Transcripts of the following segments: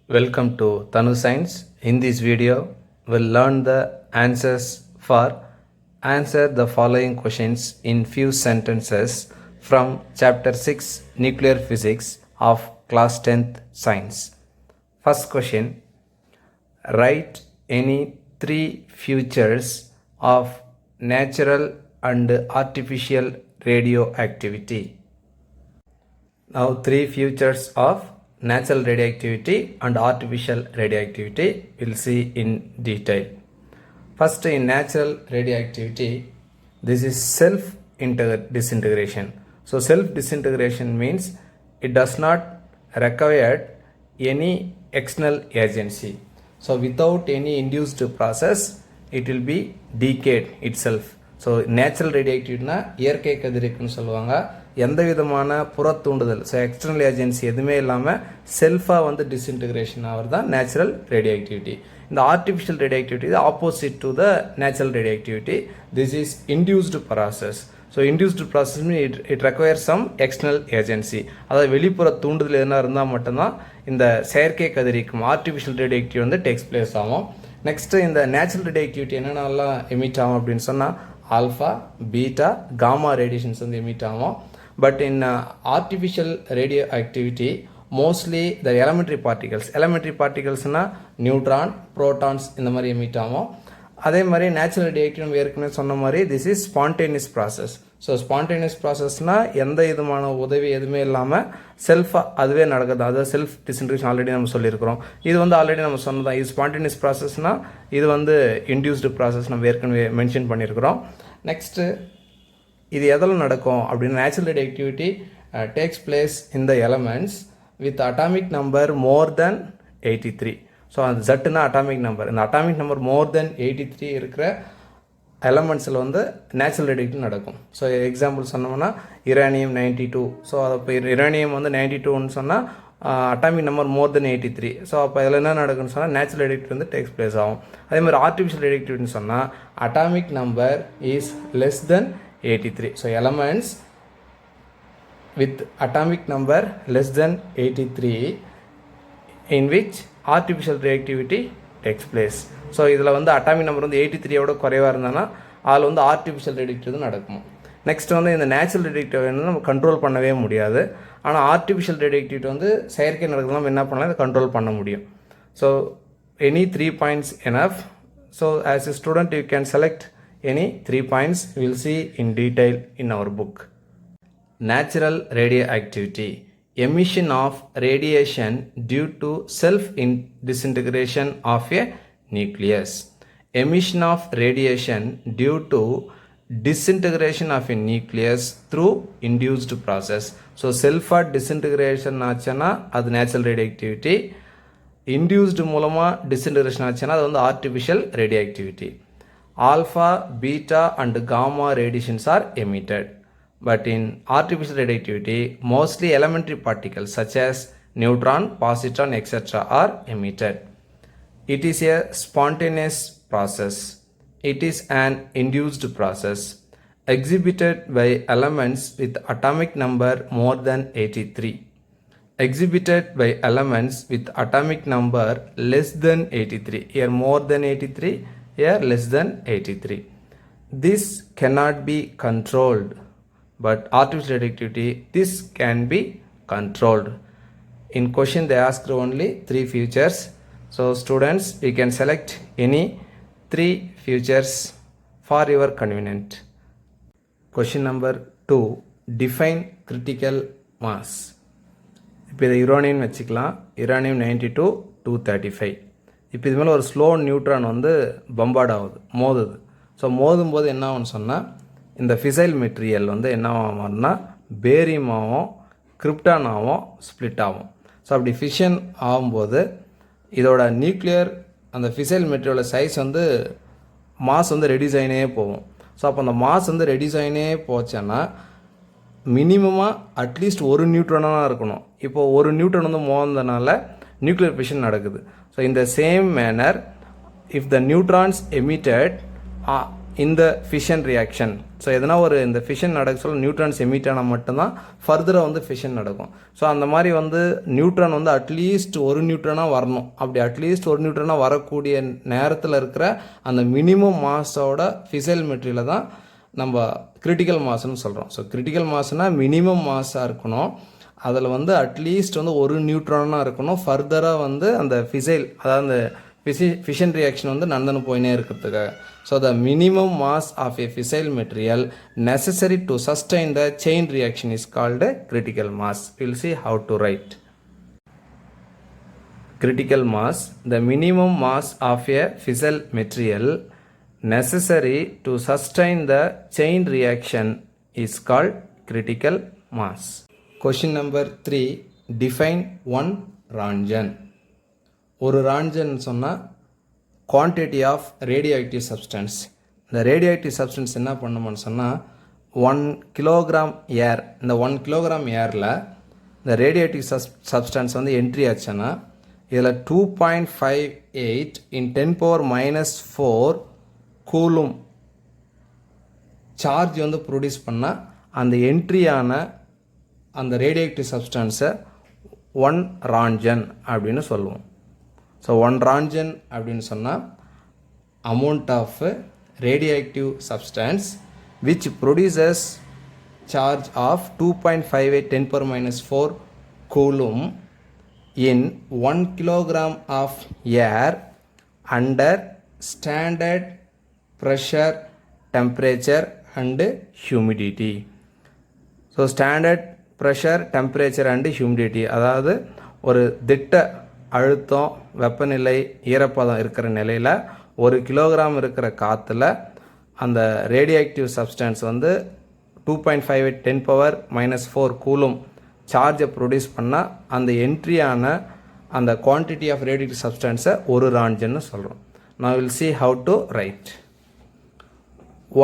Welcome to Tanu Science. In this video, we'll learn the answers for answer the following questions in few sentences from chapter 6 Nuclear Physics of class 10th Science. First question, write any three features of natural and artificial radioactivity. Now three features of natural radioactivity and artificial radioactivity we'll see in detail. First, in natural radioactivity, this is self disintegration. So self disintegration means it does not require any external agency. So without any induced process, it will be decayed itself. So natural ரேடியேட்டிவ்னா இயற்கை கதிரியக்கம்னு சொல்லுவாங்க. எந்த விதமான புற தூண்டுதல், so external agency எதுவுமே இல்லாமல் செல்ஃபாக வந்து டிஸ்இன்டகிரேஷன் ஆகிறது தான் நேச்சுரல் ரேடியோஆக்டிவிட்டி. இந்த ஆர்டிஃபிஷியல் ரேடியோஆக்டிவிட்டி இது opposite to the natural radioactivity. This is induced process. So induced process it require some external agency. அதாவது வெளிப்புற தூண்டுதல் எதுனா இருந்தால் மட்டும்தான் இந்த செயற்கை கதிரியக்கம் ஆர்டிஃபிஷியல் ரேடியோஆக்டிவிட்டி வந்து டேக்ஸ் பிளேஸ் ஆகும். நெக்ஸ்ட்டு இந்த நேச்சுரல் ரேடியோஆக்டிவிட்டி என்னென்னலாம் எமிட் ஆகும் அப்படின்னு சொன்னால் ஆல்ஃபா, பீட்டா, காமா ரேடியேஷன்ஸ் வந்து எமிட் ஆகும். But in artificial radio activity mostly the elementary பார்ட்டிகல்ஸ்னால் நியூட்ரான், ப்ரோட்டான்ஸ் இந்த மாதிரி எமிட் ஆகும். அதே மாதிரி நேச்சுரல் ரேடியோஆக்டிவ் ஏற்கனவே சொன்ன மாதிரி this is spontaneous process. So spontaneous ப்ராசஸ்னால் எந்த விதமான உதவி எதுவுமே இல்லாமல் செல்ஃபாக அதுவே நடக்குது. அதாவது செல்ஃப் டிஸ்இன்டகிரேஷன் ஆல்ரெடி நம்ம சொல்லியிருக்கிறோம். இது வந்து ஆல்ரெடி நம்ம சொன்னதான். இது ஸ்பான்டேனியஸ் ப்ராசஸ்னால் இது வந்து இன்டியூஸ்டு ப்ராசஸ் நம்ம ஏற்கனவே மென்ஷன் பண்ணியிருக்கிறோம். நெக்ஸ்ட்டு இது எதில் நடக்கும் அப்படின்னா natural radioactivity takes place in the elements with atomic number more than 83. So அந்த ஜட்டுனா அட்டாமிக் நம்பர். இந்த அட்டாமிக் நம்பர் மோர் தென் 83 இருக்கிற எலமெண்ட்ஸில் வந்து நேச்சுரல் ரேடியோஆக்டிவிட்டி நடக்கும். ஸோ எக்ஸாம்பிள் சொன்னோம்னா யுரேனியம் 92. ஸோ அதை இப்போ யுரேனியம் வந்து 92ன்னு சொன்னால் atomic number more than 83. So அப்போ இதில் என்ன நடக்குன்னு சொன்னால் நேச்சுரல் ரேடியோஆக்டிவிட்டி வந்து டேக்ஸ் பிளேஸ் ஆகும். அதே மாதிரி ஆர்டிஃபிஷியல் ரேடியோஆக்டிவிட்டின்னு சொன்னால் atomic number is less than 83. So elements with atomic number less than 83 in which artificial reactivity takes place. So இதில் வந்து அட்டாமிக் நம்பர் வந்து 83யோட குறைவாக இருந்தானா அதில் வந்து ஆர்டிஃபிஷியல் ரேடியோஆக்டிவிட்டி நடக்கும். நெக்ஸ்ட் வந்து இந்த நேச்சுரல் ரேடியோஆக்டிவிட்டி வந்து நம்ம கண்ட்ரோல் பண்ணவே முடியாது. ஆனால் ஆர்டிஃபிஷியல் ரேடியோஆக்டிவிட்டி வந்து செயற்கை நடக்குதுனா நம்ம என்ன பண்ணலாம், இதை கண்ட்ரோல் பண்ண முடியும். So any 3 points enough. So as a student you can select any 3 points. We will see in detail in our book. Natural radioactivity, emission of radiation due to self-disintegration of a nucleus. Emission of radiation due to disintegration of a nucleus through induced process. So self-disintegration ஆச்சுன்னா அது natural radioactivity. Induced மூலமாக disintegration ஆச்சுன்னா அது வந்து artificial radioactivity. Alpha, beta and gamma radiations are emitted. But in artificial radioactivity, mostly elementary particles such as neutron, positron, etc. are emitted. It is a spontaneous process. It is an induced process exhibited by elements with atomic number more than 83. Exhibited by elements with atomic number less than 83. Here more than 83, here less than 83. This cannot be controlled. But artificial radioactivity, this can be controlled. In question they asked only 3 features. So students, you can select any 3 features for your convenient. Question number 2, define critical mass. இப்போ இது uranium வச்சுக்கலாம். Uranium 92 235. இப்போ இது மேலே ஒரு slow neutron வந்து bombard ஆகுது, மோதுது. So மோதும் போது என்ன ஆகும்னு சொன்னால் இந்த ஃபிசைல் மெட்டீரியல் வந்து என்ன ஆகும்னா பேரியமாகவும் கிரிப்டானாகவும் ஸ்ப்ளிட் ஆகும். ஸோ அப்படி ஃபிஷன் ஆகும்போது இதோட நியூக்ளியர் அந்த ஃபிசைல் மெட்டீரியலோட சைஸ் வந்து மாஸ் வந்து ரெடியூஸ் ஆகினே போகும். ஸோ அப்போ அந்த மாஸ் வந்து ரெடியூஸ் ஆகினே போச்சுன்னா மினிமமாக அட்லீஸ்ட் ஒரு நியூட்ரானாக இருக்கணும். இப்போது ஒரு நியூட்ரான் வந்து மோதனால நியூக்ளியர் ஃபிஷன் நடக்குது. ஸோ இந்த same manor if the neutrons emitted இந்த ஃபிஷன் ரியாக்ஷன். ஸோ எதனா ஒரு இந்த ஃபிஷன் நடக்க சொல்ல நியூட்ரான்ஸ் எமிட் ஆனால் மட்டும்தான் ஃபர்தராக வந்து ஃபிஷன் நடக்கும். ஸோ அந்த மாதிரி வந்து நியூட்ரான் வந்து அட்லீஸ்ட் ஒரு நியூட்ரானாக வரணும். அப்படி அட்லீஸ்ட் ஒரு நியூட்ரானாக வரக்கூடிய நேரத்தில் இருக்கிற அந்த மினிமம் மாஸோட ஃபிசைல் மெட்டீரியலை தான் நம்ம கிரிட்டிக்கல் மாஸ்ன்னு சொல்கிறோம். ஸோ கிரிட்டிக்கல் மாஸ்னால் மினிமம் மாஸாக இருக்கணும். அதில் வந்து அட்லீஸ்ட் வந்து ஒரு நியூட்ரானாக இருக்கணும். ஃபர்தராக வந்து அந்த ஃபிசைல் அதாவது அந்த ஃபிஷன் ரியாக்ஷன் வந்து நடந்துன்னு போயினே இருக்கிறதுக்காக. So the minimum mass of a fissile material necessary to sustain the chain reaction is called critical mass. We'll see how to write. Critical mass, the minimum mass of a fissile material necessary to sustain the chain reaction is called critical mass. Question number 3, define one Röntgen. ஒரு roentgen சொன்னால் quantity of radioactive substance. இந்த radioactive substance என்ன பண்ணுமான்னு சொன்னால் 1 kilogram ஏர், இந்த 1 kilogram ஏரில் இந்த radioactive substance வந்து என்ட்ரி ஆச்சுன்னா இதில் 2.58 × 10⁻⁴ கூலும் சார்ஜ் வந்து ப்ரொடியூஸ் பண்ணால் அந்த என்ட்ரியான அந்த ரேடியோ ஆக்டிவ் சப்ஸ்டன்ஸை 1 ரான்ஜன் அப்படின்னு சொல்லுவோம். ஸோ 1 ரான்ஜன் அப்படின்னு சொன்னால் amount of radioactive substance which produces charge of 2.58 × 10⁻⁴ coulomb in 1 kilogram of air under standard pressure, temperature and humidity. So standard pressure, temperature and humidity, அதாவது ஒரு திட்ட அழுத்தம், வெப்பநிலை, ஈரப்பதம் இருக்கிற நிலையில் 1 கிலோகிராம் இருக்கிற காற்றுல அந்த ரேடியோஆக்டிவ் சப்ஸ்டன்ஸ் வந்து 2.58 10⁻⁴ கூலும் சார்ஜை ப்ரொடியூஸ் பண்ணால் அந்த என்ட்ரியான அந்த குவான்டிட்டி ஆஃப் ரேடியோஆக்டிவ் சப்ஸ்டன்ஸை ஒரு ரான்ஜன்னு சொல்கிறோம். Now we'll see how to write.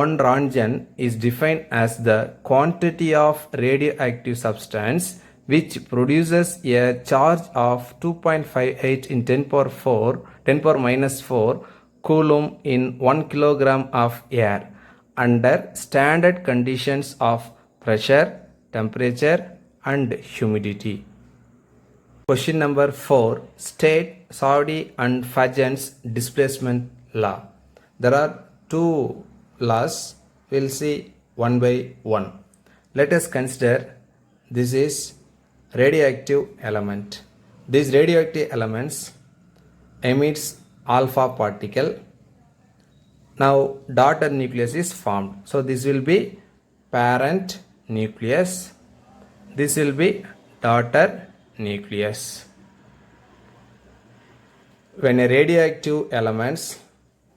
1 Röntgen is defined as the quantity of radioactive substance which produces a charge of 2.58 × 10⁻⁴ coulomb in 1 kilogram of air under standard conditions of pressure, temperature and humidity. Question number 4. State Soddy and Fagen's displacement law. There are 2 laws. We'll see one by one. Let us consider this is radioactive element. These radioactive elements emits alpha particle. Now daughter nucleus is formed. So this will be parent nucleus. This will be daughter nucleus. When a radioactive elements,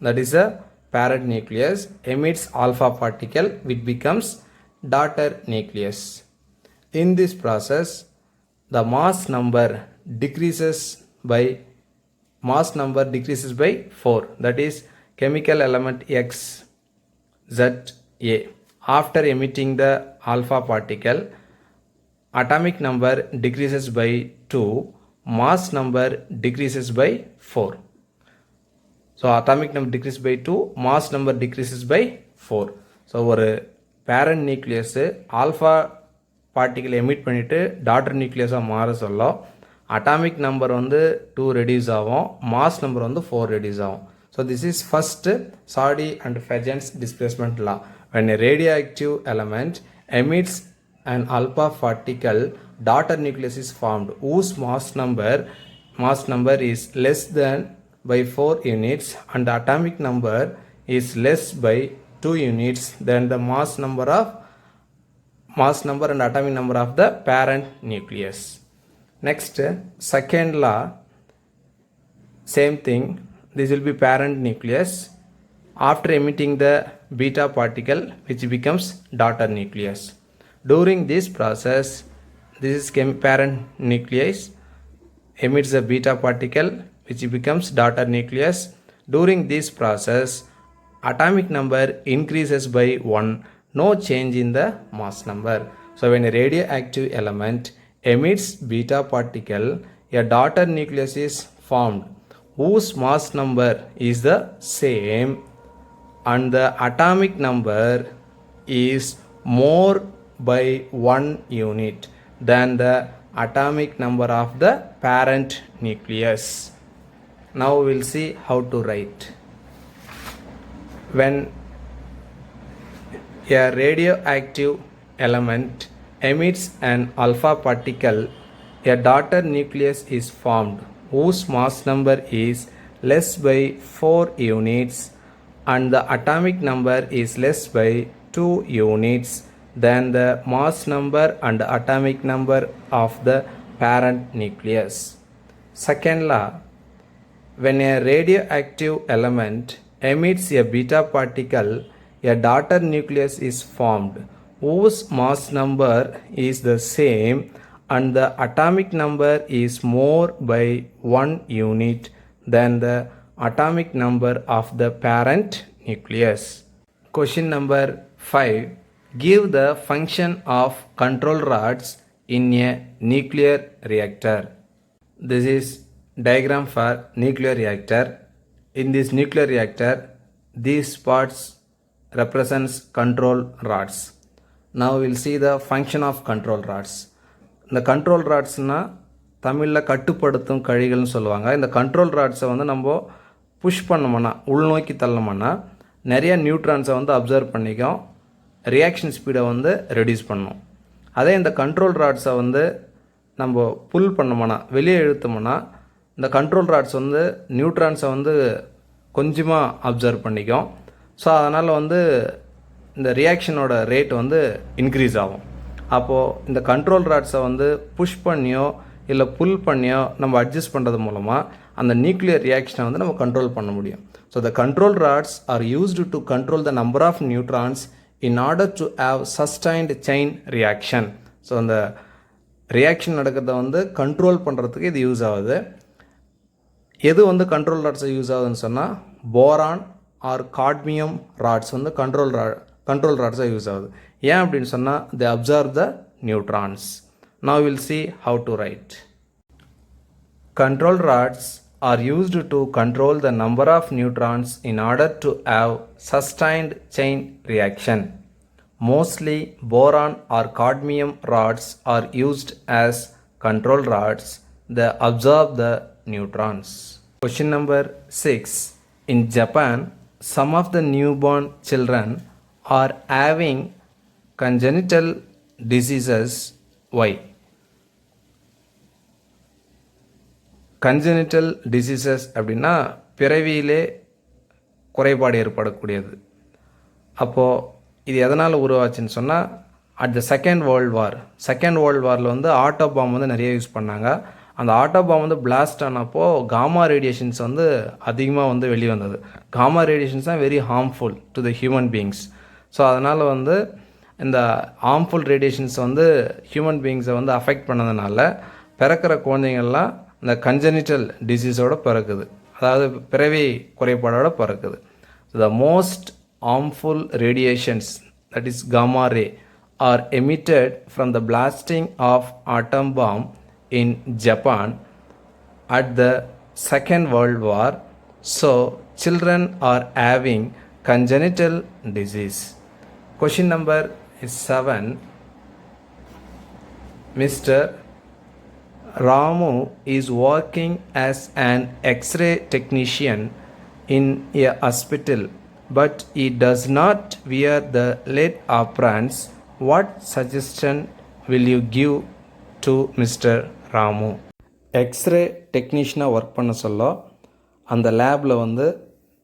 that is a parent nucleus, emits alpha particle, which becomes daughter nucleus. In this process, the mass number decreases by 4. That is chemical element X, Z, A. After emitting the alpha particle, atomic number decreases by 2, mass number decreases by 4. So atomic number decreases by 2, mass number decreases by 4. So ஒரு parent nucleus alpha particle emit பண்ணிட்டு daughter nucleus மாற சொல்ல atomic number வந்து 2 reduce ஆகும், mass number வந்து 4 reduce ஆகும். So this is first Soddy and Fagen's displacement law. When a radioactive element emits an alpha particle, daughter nucleus is formed whose mass number is less than by 4 units and the atomic number is less by 2 units than the mass number and atomic number of the parent nucleus. Next, second law, same thing. This will be parent nucleus after emitting the beta particle, which becomes daughter nucleus. During this process, this is parent nucleus emits a beta particle which becomes daughter nucleus. During this process, atomic number increases by 1, no change in the mass number. So when a radioactive element emits beta particle, a daughter nucleus is formed whose mass number is the same and the atomic number is more by 1 unit than the atomic number of the parent nucleus. Now we will see how to write. When a radioactive element emits an alpha particle, a daughter nucleus is formed whose mass number is less by 4 units and the atomic number is less by 2 units than the mass number and atomic number of the parent nucleus. Second law, when a radioactive element emits a beta particle, a daughter nucleus is formed whose mass number is the same and the atomic number is more by 1 unit than the atomic number of the parent nucleus. Question number 5. Give the function of control rods in a nuclear reactor. This is diagram for nuclear reactor. In this nuclear reactor, these parts represents control rods. Now we will see the function of control rods. இந்த control ராட்ஸ்னால் தமிழில் கட்டுப்படுத்தும் கழிகள்னு சொல்லுவாங்க. இந்த control ராட்ஸை வந்து நம்ம push பண்ணோம்னா, உள்நோக்கி தள்ளோம்னா நிறைய நியூட்ரான்ஸை வந்து அப்சர்வ் பண்ணிக்கும், ரியாக்ஷன் ஸ்பீடை வந்து ரெடியூஸ் பண்ணும். அதே இந்த கண்ட்ரோல் ராட்ஸை வந்து நம்ம புல் பண்ணோம்னா, வெளியே இழுத்தோம்னா, இந்த கண்ட்ரோல் ராட்ஸ் வந்து நியூட்ரான்ஸை வந்து கொஞ்சமாக அப்சர்வ் பண்ணிக்கும். ஸோ அதனால் வந்து இந்த ரியாக்ஷனோட ரேட் வந்து இன்க்ரீஸ் ஆகும். அப்போது இந்த கண்ட்ரோல் ராட்ஸை வந்து புஷ் பண்ணியோ இல்லை புல் பண்ணியோ நம்ம அட்ஜஸ்ட் பண்ணுறது மூலமாக அந்த நியூக்ளியர் ரியாக்ஷனை வந்து நம்ம கண்ட்ரோல் பண்ண முடியும். So the control rods are used to control the number of neutrons in order to have sustained chain reaction. So அந்த ரியாக்ஷன் நடக்கிறத வந்து கண்ட்ரோல் பண்ணுறதுக்கு இது யூஸ் ஆகுது. எது வந்து கண்ட்ரோல் ராட்ஸை யூஸ் ஆகுதுன்னு சொன்னால் போரான் ஆர் காட்மியம் ராட்ஸ் வந்து கண்ட்ரோல் ராட்ஸாக யூஸ் ஆகுது. ஏன் அப்படின்னு சொன்னால் they absorb the neutrons. Now we will see how to write. Control rods are used to control the number of neutrons in order to have sustained chain reaction. Mostly boron or cadmium rods are used as control rods that absorb the neutrons. Question number 6. In Japan, some of the newborn children are having congenital diseases. Why? Congenital diseases அப்படின்னா பிறவியிலே குறைபாடு ஏற்படக்கூடியது. அப்போது இது எதனால் உருவாச்சுன்னு சொன்னால் at the second world வாரில் வந்து atom bomb வந்து நிறைய யூஸ் பண்ணாங்க. அந்த ஆட்டோ பாம் வந்து பிளாஸ்ட் ஆனப்போ காமா ரேடியேஷன்ஸ் வந்து அதிகமாக வந்து வெளியே வந்தது. காமா ரேடியேஷன்ஸ் தான் very harmful to the human beings. So அதனால் வந்து இந்த ஹார்ம்ஃபுல் ரேடியேஷன்ஸ் வந்து ஹியூமன் பீயிங்ஸை வந்து அஃபெக்ட் பண்ணதுனால பிறக்கிற குழந்தைங்கள்லாம் இந்த கன்ஜெனிட்டல் டிசீஸோடு பிறக்குது, அதாவது பிறவி குறைபாடோடு பிறக்குது. The most harmful radiations that is gamma ray are emitted from the blasting of atom bomb in Japan at the Second World War. So children are having congenital disease. Question number 7. Mr. Ramu is working as an X-ray technician in a hospital, but he does not wear the lead aprons. What suggestion will you give to Mr. Ramu? X-ray டெக்னீஷியனாக work பண்ண சொல்ல அந்த லேபில் வந்து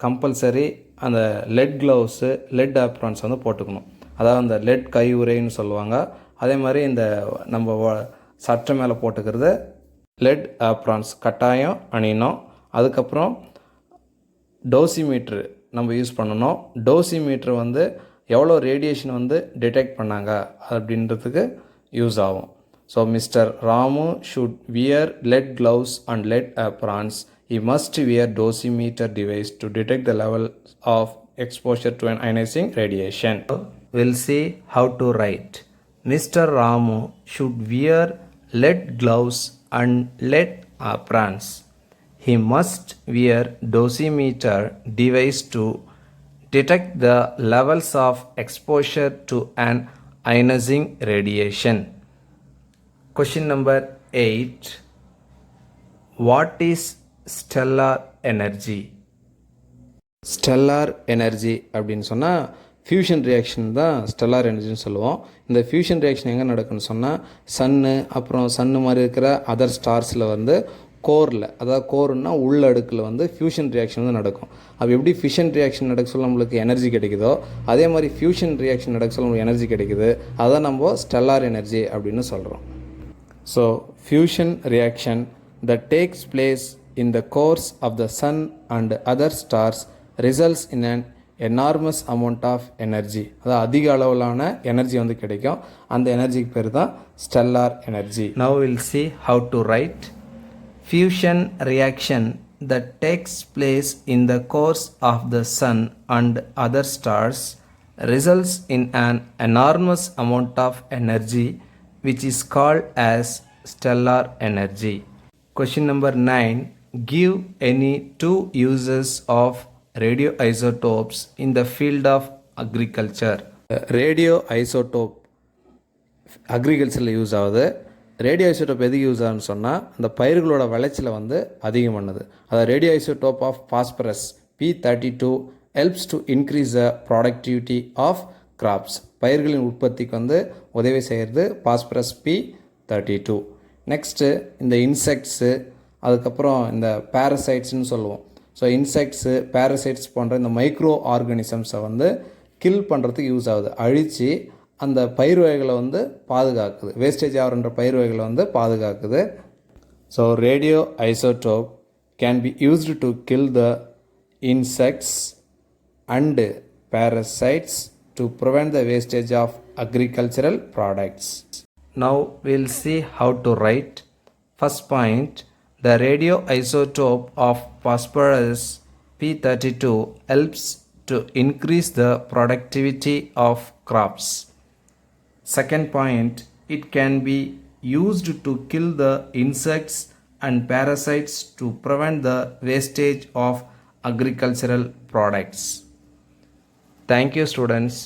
compulsory அந்த let gloves, let ஆப்ரான்ஸ் வந்து போட்டுக்கணும். அதாவது அந்த லெட் கை உரைன்னு சொல்லுவாங்க. அதே மாதிரி இந்த நம்ம சட்டை மேலே போட்டுக்கிறது லெட் ஆப்ரான்ஸ் கட்டாயம் அணியணும். அதுக்கப்புறம் டோசிமீட்ரு நம்ம யூஸ் பண்ணணும். டோசிமீட்ரு வந்து எவ்வளோ ரேடியேஷன் வந்து டிடெக்ட் பண்ணாங்க அப்படின்றதுக்கு யூஸ் ஆகும். So Mr. Ramu should wear lead gloves and lead aprons. He must wear dosimeter device to detect the level of exposure to an ionizing radiation. We'll see how to write. Mr. Ramu should wear lead gloves and lead aprons. He must wear dosimeter device to detect the levels of exposure to an ionizing radiation. Question number 8. What is stellar energy? Stellar energy அப்படின்னு சொன்னால் fusion reaction தான் stellar எனர்ஜின்னு சொல்லுவோம். இந்த fusion reaction எங்கே நடக்குன்னு சொன்னால் சன்னு அப்புறம் சன்னு மாதிரி இருக்கிற அதர் ஸ்டார்ஸில் வந்து கோரில், அதாவது கோர்னா உள்ள அடுக்கில் வந்து ஃபியூஷன் ரியாக்ஷன் வந்து நடக்கும். அப்போ எப்படி ஃபியூஷன் ரியாக்ஷன் நடக்க சொல்ல நம்மளுக்கு எனர்ஜி கிடைக்குதோ அதே மாதிரி ஃபியூஷன் ரியாக்ஷன் நடக்க சொல்ல நம்மளுக்கு எனர்ஜி கிடைக்குது. அதான் நம்ம ஸ்டெல்லார் எனர்ஜி அப்படின்னு சொல்கிறோம். So fusion reaction that takes place in the course of the sun and other stars results in an enormous amount of energy. அதாவது அதிக அளவிலான எனர்ஜி வந்து கிடைக்கும். அந்த எனர்ஜிக்கு பேர் தான் stellar energy. Now we'll see how to write. Fusion reaction that takes place in the course of the sun and other stars results in an enormous amount of energy which is called as stellar energy. Question number 9. Give any two uses of radioisotopes in the field of agriculture. Radio isotope அக்ரிகல்ச்சரில் use ஆகுது. Radio isotope எதுக்கு use ஆகுதுன்னு சொன்னால் அந்த பயிர்களோட விளைச்சலை வந்து அதிகம் பண்ணுது. அதாவது radio isotope of phosphorus P32 helps to increase the productivity of crops. பயிர்களின் உற்பத்திக்கு வந்து உதவி செய்கிறது பாஸ்பரஸ் P32. நெக்ஸ்ட்டு இந்த இன்செக்ட்ஸு, அதுக்கப்புறம் இந்த பேரசைட்ஸ்னு சொல்லுவோம். ஸோ இன்செக்ட்ஸு பேரசைட்ஸ் போன்ற இந்த மைக்ரோ ஆர்கானிசம்ஸை வந்து கில் பண்ணுறதுக்கு யூஸ் ஆகுது. அழித்து அந்த பயிர் வகைகளை வந்து பாதுகாக்குது, வேஸ்டேஜ் ஆகிற பயிர் வகைகளை வந்து பாதுகாக்குது. So radio isotope can be used to kill the insects and parasites to prevent the wastage of agricultural products. Now we'll see how to write. First point, the radioisotope of phosphorus P32 helps to increase the productivity of crops. Second point, it can be used to kill the insects and parasites to prevent the wastage of agricultural products. Thank you, students.